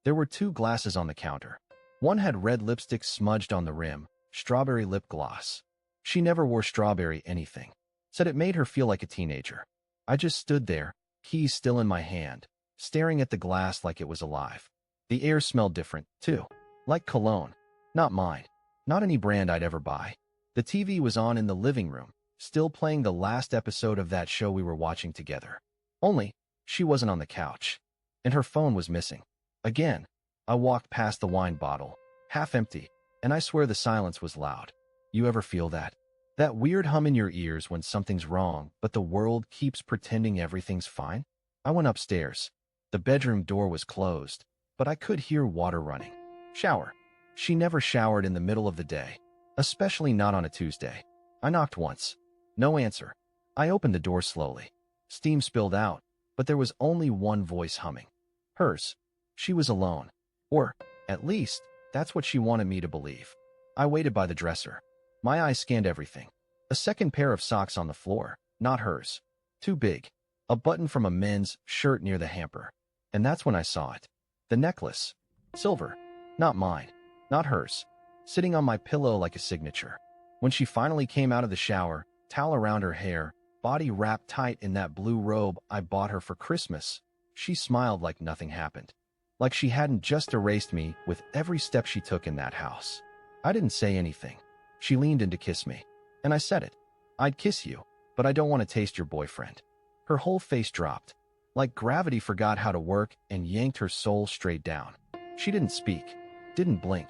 There were two glasses on the counter. One had red lipstick smudged on the rim, strawberry lip gloss. She never wore strawberry anything. Said it made her feel like a teenager. I just stood there, keys still in my hand, staring at the glass like it was alive. The air smelled different, too. Like cologne. Not mine. Not any brand I'd ever buy. The TV was on in the living room, still playing the last episode of that show we were watching together. Only, she wasn't on the couch. And her phone was missing. Again, I walked past the wine bottle, half empty, and I swear the silence was loud. You ever feel that? That weird hum in your ears when something's wrong, but the world keeps pretending everything's fine? I went upstairs. The bedroom door was closed, but I could hear water running. Shower. She never showered in the middle of the day, especially not on a Tuesday. I knocked once. No answer. I opened the door slowly. Steam spilled out, but there was only one voice humming. Hers. She was alone. Or, at least, that's what she wanted me to believe. I waited by the dresser. My eyes scanned everything. A second pair of socks on the floor, not hers. Too big. A button from a men's shirt near the hamper. And that's when I saw it. The necklace. Silver. Not mine. Not hers. Sitting on my pillow like a signature. When she finally came out of the shower, towel around her hair, body wrapped tight in that blue robe I bought her for Christmas, she smiled like nothing happened. Like she hadn't just erased me with every step she took in that house. I didn't say anything. She leaned in to kiss me. And I said it. I'd kiss you, but I don't want to taste your boyfriend. Her whole face dropped. Like gravity forgot how to work and yanked her soul straight down. She didn't speak. Didn't blink.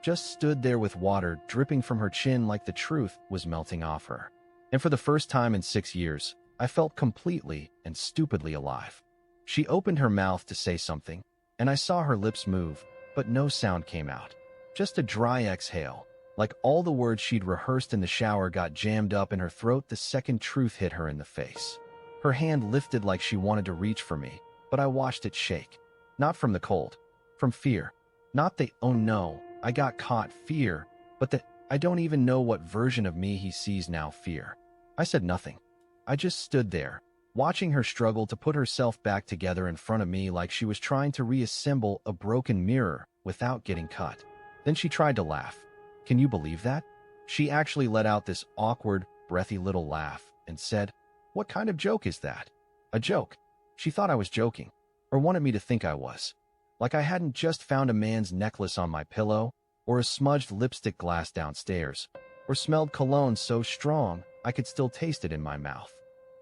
Just stood there with water dripping from her chin like the truth was melting off her. And for the first time in 6 years, I felt completely and stupidly alive. She opened her mouth to say something, and I saw her lips move, but no sound came out. Just a dry exhale. Like all the words she'd rehearsed in the shower got jammed up in her throat the second truth hit her in the face. Her hand lifted like she wanted to reach for me, but I watched it shake. Not from the cold. From fear. Not the, oh no, I got caught fear, but the, I don't even know what version of me he sees now fear. I said nothing. I just stood there, watching her struggle to put herself back together in front of me like she was trying to reassemble a broken mirror without getting cut. Then she tried to laugh. Can you believe that? She actually let out this awkward, breathy little laugh and said, "What kind of joke is that?" A joke. She thought I was joking, or wanted me to think I was. Like I hadn't just found a man's necklace on my pillow, or a smudged lipstick glass downstairs, or smelled cologne so strong I could still taste it in my mouth.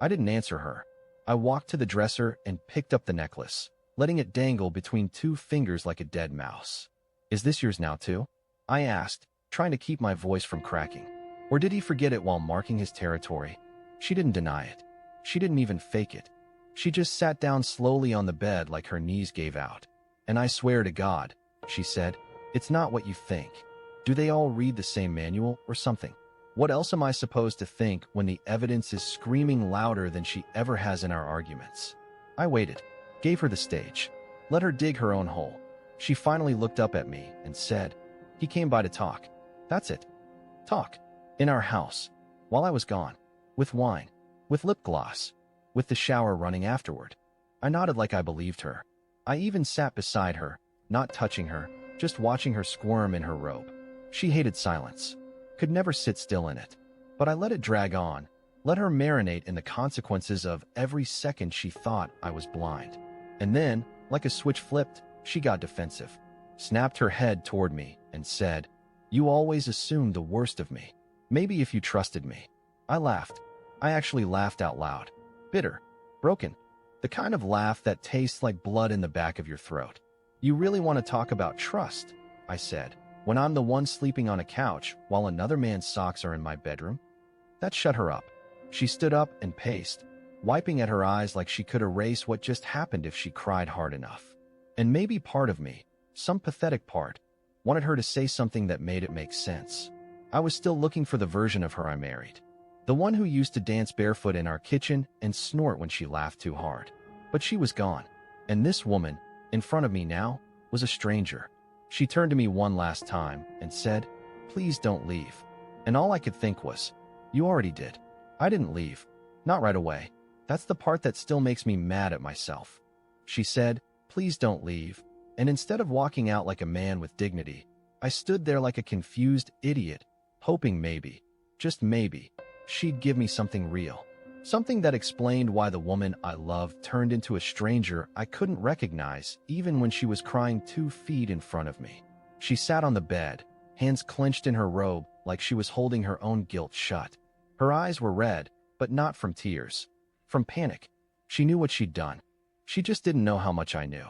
I didn't answer her. I walked to the dresser and picked up the necklace, letting it dangle between two fingers like a dead mouse. "Is this yours now too?" I asked, trying to keep my voice from cracking. Or did he forget it while marking his territory? She didn't deny it. She didn't even fake it. She just sat down slowly on the bed like her knees gave out. "And I swear to God," she said, "it's not what you think. Do they all read the same manual or something? What else am I supposed to think when the evidence is screaming louder than she ever has in our arguments?" I waited, gave her the stage, let her dig her own hole. She finally looked up at me and said, "He came by to talk." That's it. Talk. In our house. While I was gone. With wine. With lip gloss. With the shower running afterward. I nodded like I believed her. I even sat beside her, not touching her, just watching her squirm in her robe. She hated silence. Could never sit still in it. But I let it drag on, let her marinate in the consequences of every second she thought I was blind. And then, like a switch flipped, she got defensive. Snapped her head toward me and said, "You always assumed the worst of me. Maybe if you trusted me." I laughed. I actually laughed out loud. Bitter. Broken. The kind of laugh that tastes like blood in the back of your throat. "You really want to talk about trust," I said, "when I'm the one sleeping on a couch while another man's socks are in my bedroom?" That shut her up. She stood up and paced, wiping at her eyes like she could erase what just happened if she cried hard enough. And maybe part of me, some pathetic part, wanted her to say something that made it make sense. I was still looking for the version of her I married. The one who used to dance barefoot in our kitchen and snort when she laughed too hard. But she was gone. And this woman, in front of me now, was a stranger. She turned to me one last time and said, "Please don't leave." And all I could think was, "You already did." I didn't leave. Not right away. That's the part that still makes me mad at myself. She said, "Please don't leave," And instead of walking out like a man with dignity, I stood there like a confused idiot, hoping maybe, just maybe, she'd give me something real. Something that explained why the woman I loved turned into a stranger I couldn't recognize even when she was crying 2 feet in front of me. She sat on the bed, hands clenched in her robe like she was holding her own guilt shut. Her eyes were red, but not from tears. From panic. She knew what she'd done. She just didn't know how much I knew.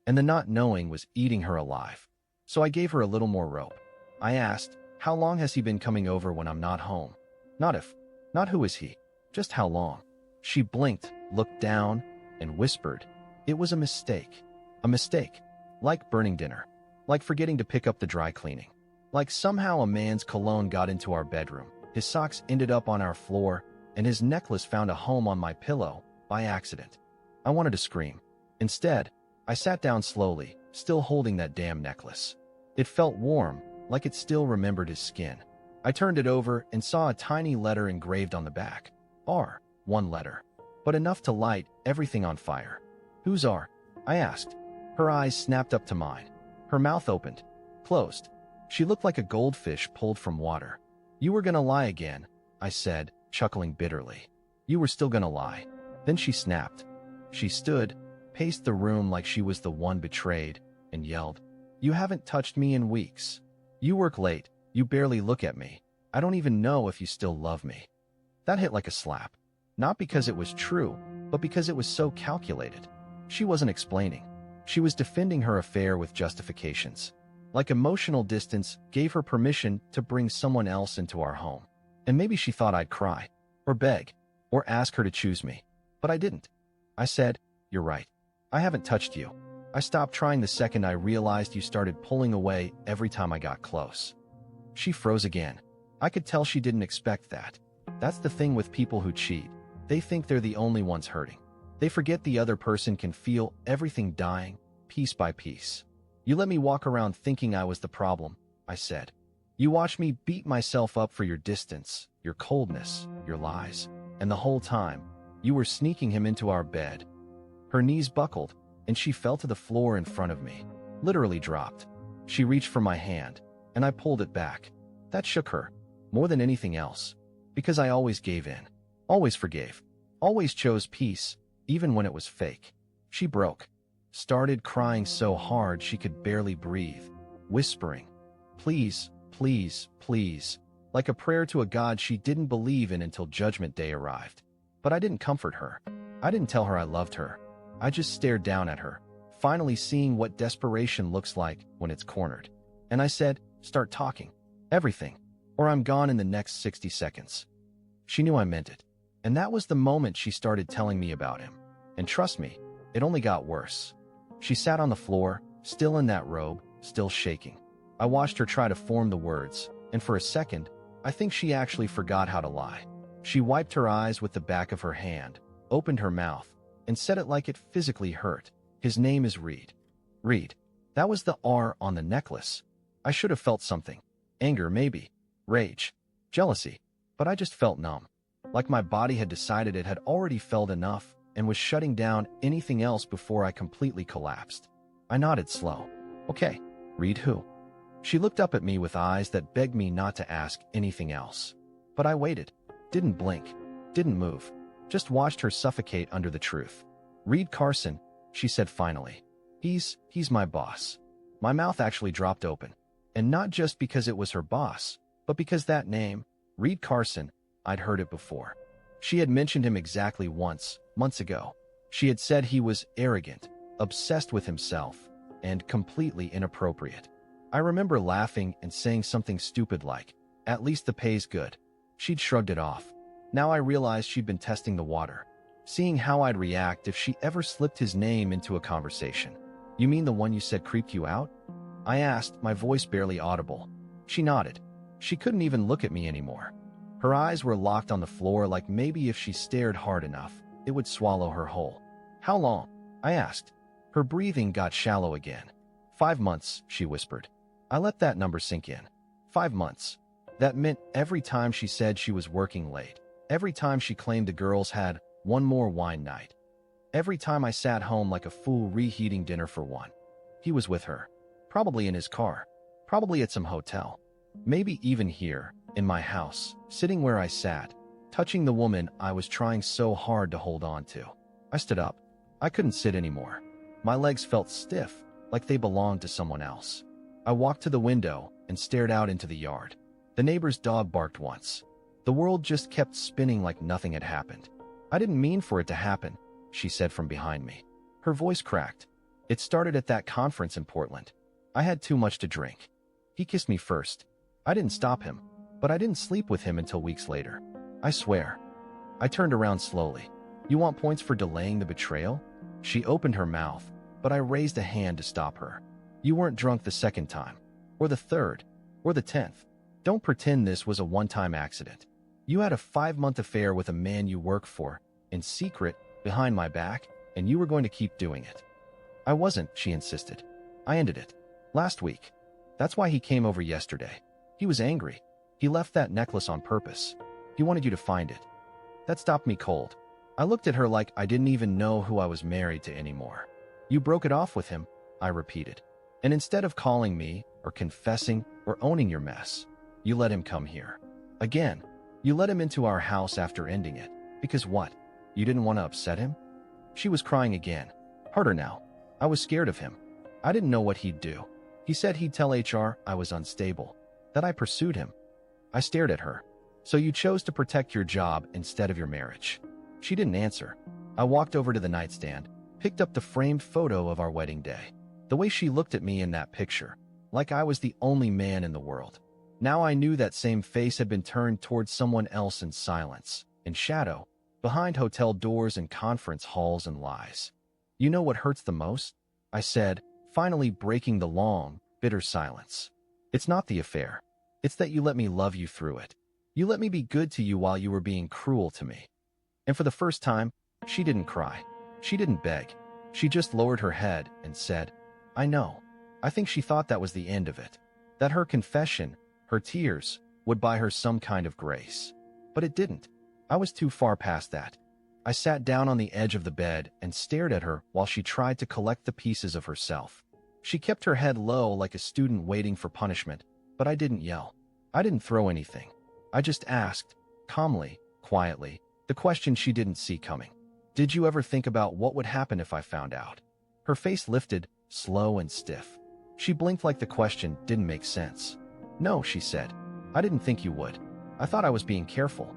And the not knowing was eating her alive. So I gave her a little more rope. I asked, how long has he been coming over when I'm not home? Not who is he, just how long. She blinked, looked down, and whispered, it was a mistake. A mistake. Like burning dinner. Like forgetting to pick up the dry cleaning. Like somehow a man's cologne got into our bedroom, his socks ended up on our floor, and his necklace found a home on my pillow by accident. I wanted to scream. Instead, I sat down slowly, still holding that damn necklace. It felt warm, like it still remembered his skin. I turned it over and saw a tiny letter engraved on the back. R, one letter, but enough to light everything on fire. Whose R? I asked. Her eyes snapped up to mine. Her mouth opened, closed. She looked like a goldfish pulled from water. You were gonna lie again, I said, chuckling bitterly. You were still gonna lie. Then she snapped. She stood, paced the room like she was the one betrayed, and yelled, you haven't touched me in weeks. You work late, you barely look at me. I don't even know if you still love me. That hit like a slap. Not because it was true, but because it was so calculated. She wasn't explaining. She was defending her affair with justifications. Like emotional distance gave her permission to bring someone else into our home. And maybe she thought I'd cry, or beg, or ask her to choose me. But I didn't. I said, you're right. I haven't touched you. I stopped trying the second I realized you started pulling away every time I got close. She froze again. I could tell she didn't expect that. That's the thing with people who cheat. They think they're the only ones hurting. They forget the other person can feel everything dying, piece by piece. You let me walk around thinking I was the problem, I said. You watched me beat myself up for your distance, your coldness, your lies. And the whole time, you were sneaking him into our bed. Her knees buckled, and she fell to the floor in front of me, literally dropped. She reached for my hand, and I pulled it back. That shook her, more than anything else, because I always gave in, always forgave, always chose peace, even when it was fake. She broke, started crying so hard she could barely breathe, whispering, please, please, please, like a prayer to a God she didn't believe in until Judgment Day arrived. But I didn't comfort her. I didn't tell her I loved her. I just stared down at her, finally seeing what desperation looks like when it's cornered. And I said, start talking. Everything. Or I'm gone in the next 60 seconds. She knew I meant it. And that was the moment she started telling me about him. And trust me, it only got worse. She sat on the floor, still in that robe, still shaking. I watched her try to form the words, and for a second, I think she actually forgot how to lie. She wiped her eyes with the back of her hand, opened her mouth, and said it like it physically hurt. His name is Reed. Reed. That was the R on the necklace. I should have felt something. Anger, maybe. Rage. Jealousy. But I just felt numb. Like my body had decided it had already felt enough and was shutting down anything else before I completely collapsed. I nodded slow. Okay. Reed who? She looked up at me with eyes that begged me not to ask anything else. But I waited. Didn't blink. Didn't move. Just watched her suffocate under the truth. Reed Carson, she said finally. He's my boss. My mouth actually dropped open. And not just because it was her boss, but because that name, Reed Carson, I'd heard it before. She had mentioned him exactly once, months ago. She had said he was arrogant, obsessed with himself, and completely inappropriate. I remember laughing and saying something stupid like, at least the pay's good. She'd shrugged it off. Now I realized she'd been testing the water, seeing how I'd react if she ever slipped his name into a conversation. You mean the one you said creeped you out? I asked, my voice barely audible. She nodded. She couldn't even look at me anymore. Her eyes were locked on the floor like maybe if she stared hard enough, it would swallow her whole. How long? I asked. Her breathing got shallow again. 5 months, she whispered. I let that number sink in. 5 months. That meant every time she said she was working late. Every time she claimed the girls had one more wine night. Every time I sat home like a fool reheating dinner for one. He was with her. Probably in his car. Probably at some hotel. Maybe even here, in my house, sitting where I sat, touching the woman I was trying so hard to hold on to. I stood up. I couldn't sit anymore. My legs felt stiff, like they belonged to someone else. I walked to the window and stared out into the yard. The neighbor's dog barked once. The world just kept spinning like nothing had happened. I didn't mean for it to happen, she said from behind me. Her voice cracked. It started at that conference in Portland. I had too much to drink. He kissed me first. I didn't stop him, but I didn't sleep with him until weeks later. I swear. I turned around slowly. You want points for delaying the betrayal? She opened her mouth, but I raised a hand to stop her. You weren't drunk the second time, or the third, or the 10th. Don't pretend this was a one-time accident. You had a 5-month affair with a man you work for, in secret, behind my back, and you were going to keep doing it. I wasn't, she insisted. I ended it. Last week. That's why he came over yesterday. He was angry. He left that necklace on purpose. He wanted you to find it. That stopped me cold. I looked at her like I didn't even know who I was married to anymore. You broke it off with him, I repeated. And instead of calling me, or confessing, or owning your mess, you let him come here. Again, you let him into our house after ending it. Because what? You didn't want to upset him? She was crying again. Harder now. I was scared of him. I didn't know what he'd do. He said he'd tell HR I was unstable, that I pursued him. I stared at her. So you chose to protect your job instead of your marriage. She didn't answer. I walked over to the nightstand, picked up the framed photo of our wedding day. The way she looked at me in that picture, like I was the only man in the world. Now I knew that same face had been turned towards someone else in silence, in shadow, behind hotel doors and conference halls and lies. You know what hurts the most? I said, finally breaking the long, bitter silence. It's not the affair. It's that you let me love you through it. You let me be good to you while you were being cruel to me. And for the first time, she didn't cry. She didn't beg. She just lowered her head and said, I know. I think she thought that was the end of it. That her confession, her tears, would buy her some kind of grace. But it didn't. I was too far past that. I sat down on the edge of the bed and stared at her while she tried to collect the pieces of herself. She kept her head low like a student waiting for punishment, but I didn't yell. I didn't throw anything. I just asked, calmly, quietly, the question she didn't see coming. Did you ever think about what would happen if I found out? Her face lifted, slow and stiff. She blinked like the question didn't make sense. No, she said. I didn't think you would. I thought I was being careful.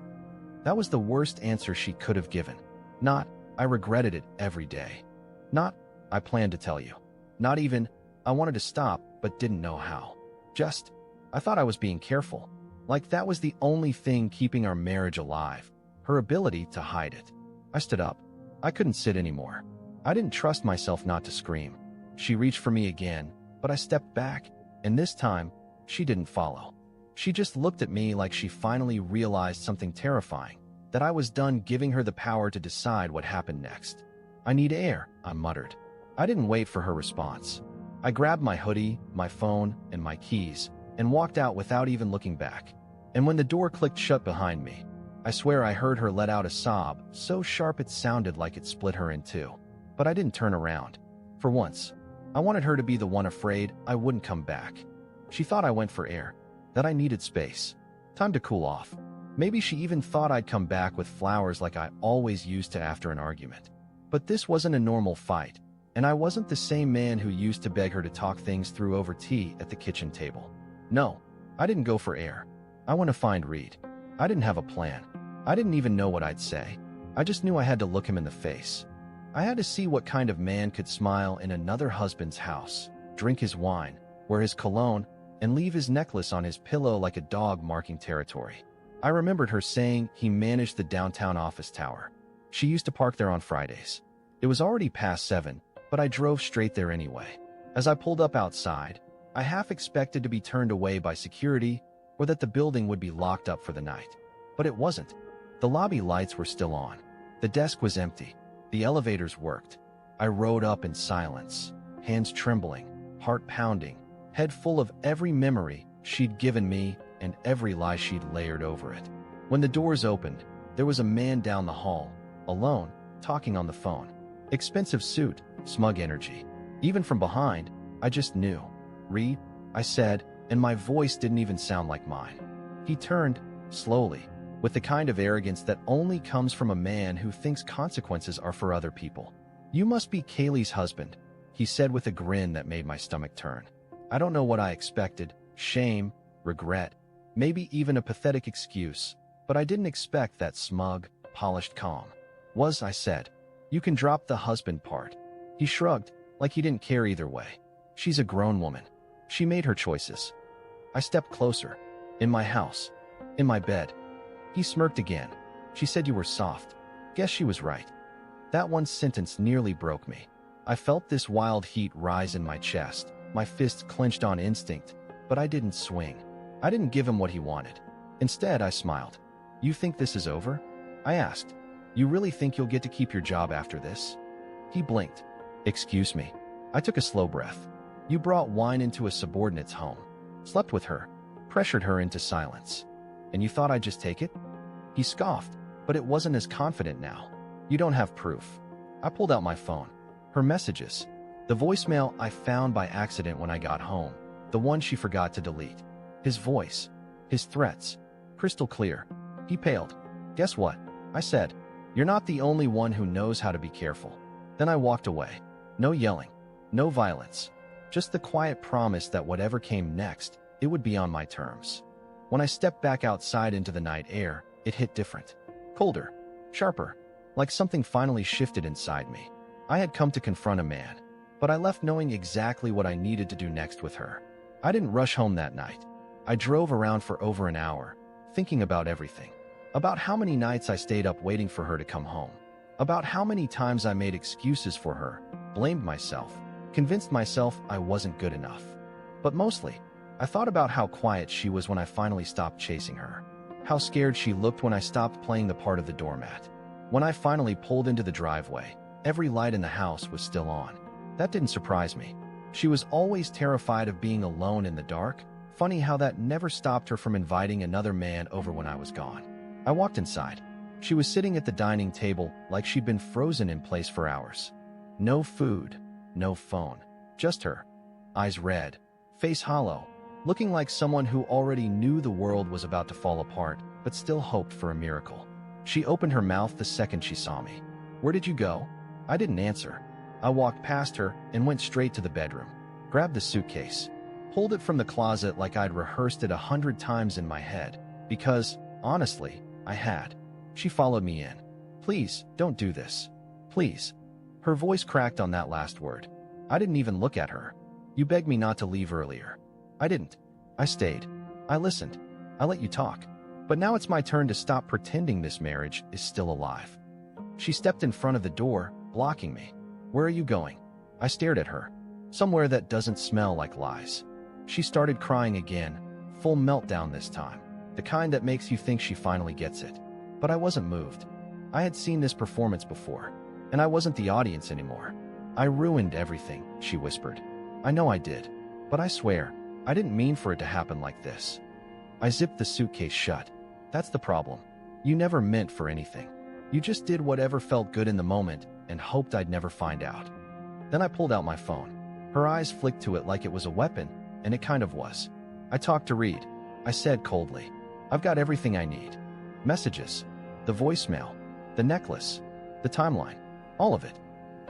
That was the worst answer she could have given. Not, I regretted it every day. Not, I planned to tell you. Not even, I wanted to stop but didn't know how. Just, I thought I was being careful. Like that was the only thing keeping our marriage alive. Her ability to hide it. I stood up. I couldn't sit anymore. I didn't trust myself not to scream. She reached for me again, but I stepped back, and this time, she didn't follow. She just looked at me like she finally realized something terrifying, that I was done giving her the power to decide what happened next. I need air, I muttered. I didn't wait for her response. I grabbed my hoodie, my phone, and my keys, and walked out without even looking back. And when the door clicked shut behind me, I swear I heard her let out a sob, so sharp it sounded like it split her in two. But I didn't turn around. For once, I wanted her to be the one afraid I wouldn't come back. She thought I went for air, that I needed space, time to cool off. Maybe she even thought I'd come back with flowers like I always used to after an argument. But this wasn't a normal fight, and I wasn't the same man who used to beg her to talk things through over tea at the kitchen table. No, I didn't go for air. I went to find Reed. I didn't have a plan. I didn't even know what I'd say. I just knew I had to look him in the face. I had to see what kind of man could smile in another husband's house, drink his wine, wear his cologne, and leave his necklace on his pillow like a dog marking territory. I remembered her saying he managed the downtown office tower. She used to park there on Fridays. It was already past 7, but I drove straight there anyway. As I pulled up outside, I half expected to be turned away by security or that the building would be locked up for the night. But it wasn't. The lobby lights were still on. The desk was empty. The elevators worked. I rode up in silence, hands trembling, heart pounding, head full of every memory she'd given me and every lie she'd layered over it. When the doors opened, there was a man down the hall, alone, talking on the phone. Expensive suit, smug energy. Even from behind, I just knew. Reed, I said, and my voice didn't even sound like mine. He turned, slowly, with the kind of arrogance that only comes from a man who thinks consequences are for other people. You must be Kaylee's husband, he said with a grin that made my stomach turn. I don't know what I expected, shame, regret, maybe even a pathetic excuse, but I didn't expect that smug, polished calm. I said. You can drop the husband part. He shrugged, like he didn't care either way. She's a grown woman. She made her choices. I stepped closer. In my house. In my bed. He smirked again. She said you were soft. Guess she was right. That one sentence nearly broke me. I felt this wild heat rise in my chest, my fists clenched on instinct, but I didn't swing. I didn't give him what he wanted. Instead, I smiled. You think this is over? I asked. You really think you'll get to keep your job after this? He blinked. Excuse me. I took a slow breath. You brought wine into a subordinate's home, slept with her, pressured her into silence. And you thought I'd just take it? He scoffed, but it wasn't as confident now. You don't have proof. I pulled out my phone. Her messages. The voicemail I found by accident when I got home. The one she forgot to delete. His voice. His threats. Crystal clear. He paled. Guess what? I said. You're not the only one who knows how to be careful. Then I walked away. No yelling. No violence. Just the quiet promise that whatever came next, it would be on my terms. When I stepped back outside into the night air, it hit different. Colder. Sharper. Like something finally shifted inside me. I had come to confront a man, but I left knowing exactly what I needed to do next with her. I didn't rush home that night. I drove around for over an hour, thinking about everything. About how many nights I stayed up waiting for her to come home. About how many times I made excuses for her, blamed myself, convinced myself I wasn't good enough. But mostly, I thought about how quiet she was when I finally stopped chasing her. How scared she looked when I stopped playing the part of the doormat. When I finally pulled into the driveway, every light in the house was still on. That didn't surprise me. She was always terrified of being alone in the dark. Funny how that never stopped her from inviting another man over when I was gone. I walked inside. She was sitting at the dining table like she'd been frozen in place for hours. No food, no phone, just her. Eyes red, face hollow, looking like someone who already knew the world was about to fall apart, but still hoped for a miracle. She opened her mouth the second she saw me. Where did you go? I didn't answer. I walked past her and went straight to the bedroom, grabbed the suitcase, pulled it from the closet like I'd rehearsed it 100 times in my head, because, honestly, I had. She followed me in. Please, don't do this. Please. Her voice cracked on that last word. I didn't even look at her. You begged me not to leave earlier. I didn't. I stayed. I listened. I let you talk. But now it's my turn to stop pretending this marriage is still alive. She stepped in front of the door, blocking me. Where are you going? I stared at her. Somewhere that doesn't smell like lies. She started crying again, full meltdown this time. The kind that makes you think she finally gets it. But I wasn't moved. I had seen this performance before, and I wasn't the audience anymore. I ruined everything, she whispered. I know I did, but I swear, I didn't mean for it to happen like this. I zipped the suitcase shut. That's the problem. You never meant for anything. You just did whatever felt good in the moment and hoped I'd never find out. Then I pulled out my phone. Her eyes flicked to it like it was a weapon, and it kind of was. I talked to Reed. I said coldly, I've got everything I need. Messages, the voicemail, the necklace, the timeline, all of it.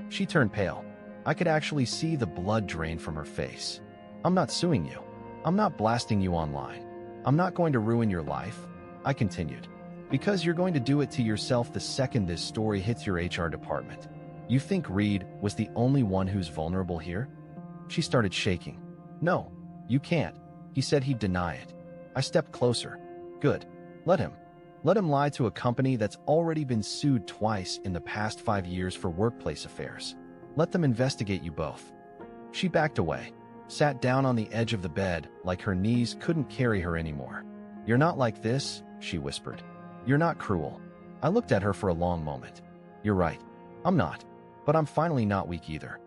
She turned pale. I could actually see the blood drain from her face. I'm not suing you. I'm not blasting you online. I'm not going to ruin your life, I continued. Because you're going to do it to yourself the second this story hits your HR department. You think Reed was the only one who's vulnerable here? She started shaking. No, you can't. He said he'd deny it. I stepped closer. Good. Let him. Let him lie to a company that's already been sued twice in the past 5 years for workplace affairs. Let them investigate you both. She backed away, sat down on the edge of the bed like her knees couldn't carry her anymore. You're not like this, she whispered. You're not cruel. I looked at her for a long moment. You're right. I'm not. But I'm finally not weak either.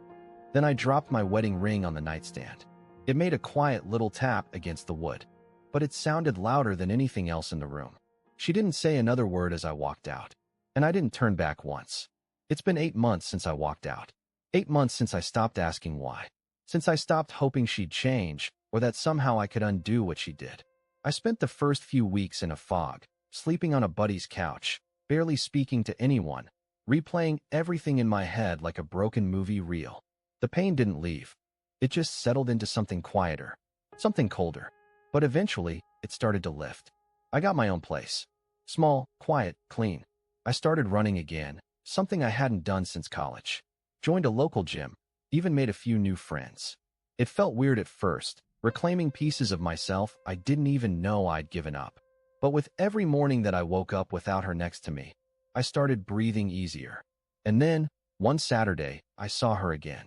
Then I dropped my wedding ring on the nightstand. It made a quiet little tap against the wood, but it sounded louder than anything else in the room. She didn't say another word as I walked out, and I didn't turn back once. It's been 8 months since I walked out. 8 months since I stopped asking why. since I stopped hoping she'd change or that somehow I could undo what she did. I spent the first few weeks in a fog, sleeping on a buddy's couch, barely speaking to anyone, replaying everything in my head like a broken movie reel. The pain didn't leave. It just settled into something quieter, something colder. But eventually, it started to lift. I got my own place. Small, quiet, clean. I started running again, something I hadn't done since college. Joined a local gym, even made a few new friends. It felt weird at first, reclaiming pieces of myself I didn't even know I'd given up. But with every morning that I woke up without her next to me, I started breathing easier. And then, one Saturday, I saw her again.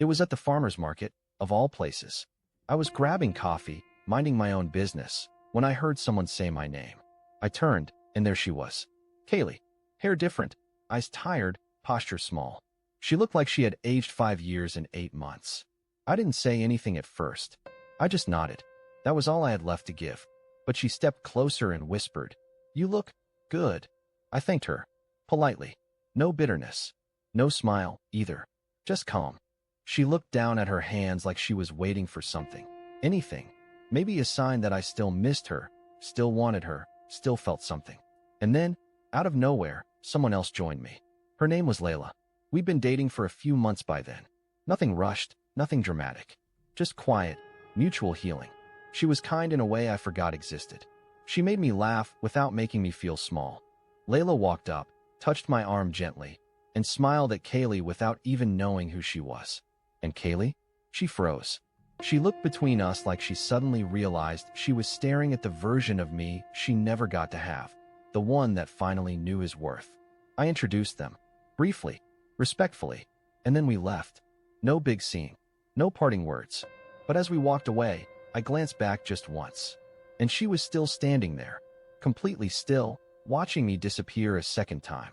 It was at the farmer's market, of all places. I was grabbing coffee, minding my own business, when I heard someone say my name. I turned, and there she was. Kaylee. Hair different, eyes tired, posture small. She looked like she had aged 5 years and 8 months. I didn't say anything at first. I just nodded. That was all I had left to give. But she stepped closer and whispered, "You look good." I thanked her, politely. No bitterness. No smile, either. Just calm. She looked down at her hands like she was waiting for something. Anything. Maybe a sign that I still missed her, still wanted her, still felt something. And then, out of nowhere, someone else joined me. Her name was Layla. We'd been dating for a few months by then. Nothing rushed, nothing dramatic. Just quiet, mutual healing. She was kind in a way I forgot existed. She made me laugh without making me feel small. Layla walked up, touched my arm gently, and smiled at Kaylee without even knowing who she was. And Kaylee? She froze. She looked between us like she suddenly realized she was staring at the version of me she never got to have, the one that finally knew his worth. I introduced them, briefly, respectfully, and then we left. No big scene, no parting words. But as we walked away, I glanced back just once, and she was still standing there, completely still, watching me disappear a second time.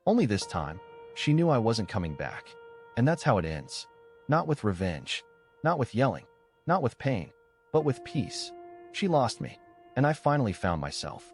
Only this time, she knew I wasn't coming back. And that's how it ends. Not with revenge, not with yelling, not with pain, but with peace. She lost me, and I finally found myself.